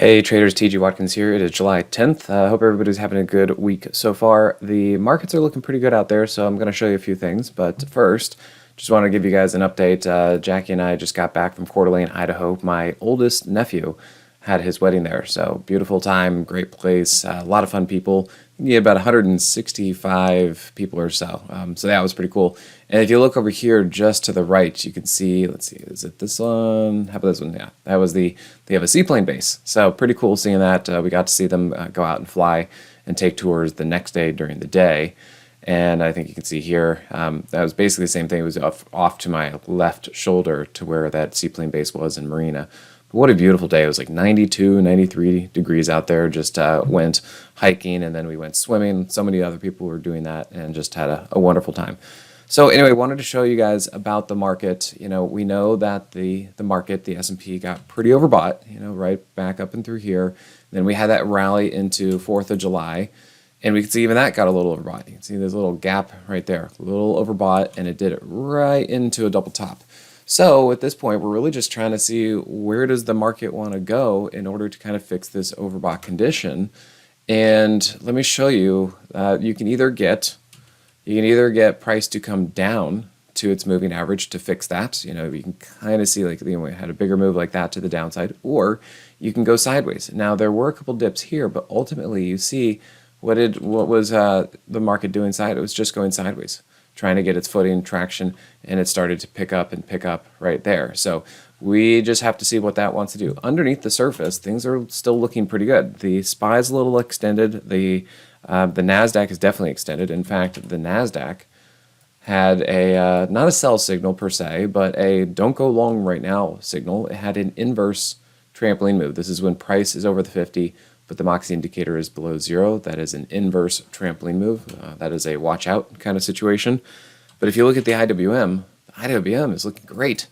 Hey traders, TG Watkins here. It is July 10th. I hope everybody's having a good week so far. The markets are looking pretty good out there, so I'm going to show you a few things. But first, just want to give you guys an update. Jackie and I just got back from Coeur d'Alene, Idaho. My oldest nephew had his wedding there, so beautiful time, great place, a lot of fun people. You had about 165 people or so, so that was pretty cool. And if you look over here just to the right, you can see, let's see, is it this one? How about this one? Yeah, that was they have a seaplane base, so pretty cool seeing that. We got to see them go out and fly and take tours the next day during the day. And I think you can see here, that was basically the same thing. It was off to my left shoulder to where that seaplane base was in Marina. But what a beautiful day. It was like 92, 93 degrees out there. Just went hiking and then we went swimming. So many other people were doing that and just had a wonderful time. So anyway, wanted to show you guys about the market. You know, we know that the market, the S&P, got pretty overbought, you know, right back up and through here. Then we had that rally into 4th of July. And we can see even that got a little overbought. You can see there's a little gap right there, a little overbought, and it did it right into a double top. So at this point, we're really just trying to see where does the market want to go in order to kind of fix this overbought condition. And let me show you, you can either get price to come down to its moving average to fix that. You know, you can kind of see like we had a bigger move like that to the downside, or you can go sideways. Now there were a couple dips here, but ultimately you see what was the market doing side? It was just going sideways, trying to get its footing, traction, and it started to pick up right there. So we just have to see what that wants to do. Underneath the surface, things are still looking pretty good. The SPY is a little extended. The NASDAQ is definitely extended. In fact, the NASDAQ had a not a sell signal per se, but a don't go long right now signal. It had an inverse trampoline move. This is when price is over the 50. But the Moxie indicator is below 0. That is an inverse trampoline move. That is a watch out kind of situation. But if you look at the IWM is looking great.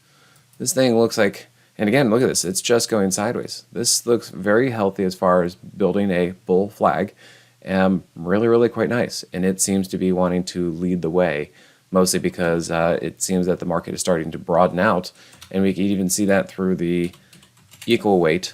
This thing looks like, and again, look at this, it's just going sideways. This looks very healthy as far as building a bull flag. Really, really quite nice. And it seems to be wanting to lead the way, mostly because it seems that the market is starting to broaden out. And we can even see that through the equal weight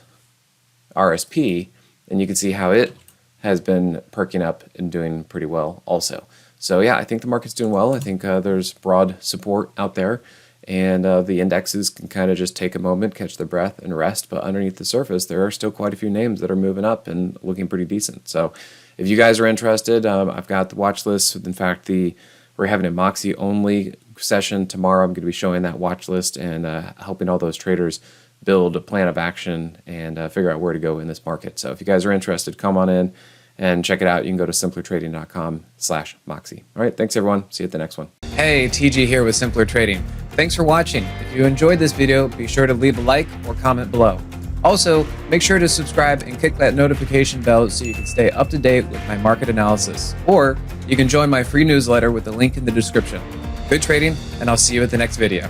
RSP. And you can see how it has been perking up and doing pretty well also. So yeah, I think the market's doing well. I think there's broad support out there. And the indexes can kind of just take a moment, catch their breath, and rest. But underneath the surface, there are still quite a few names that are moving up and looking pretty decent. So if you guys are interested, I've got the watch list. In fact, we're having a Moxie only session tomorrow. I'm going to be showing that watch list and helping all those traders build a plan of action and figure out where to go in this market. So if you guys are interested, come on in and check it out. You can go to simplertrading.com/Moxie. All right, thanks everyone. See you at the next one. Hey, TG here with Simpler Trading. Thanks for watching. If you enjoyed this video, be sure to leave a like or comment below. Also, make sure to subscribe and click that notification bell so you can stay up to date with my market analysis. Or you can join my free newsletter with the link in the description. Good trading, and I'll see you at the next video.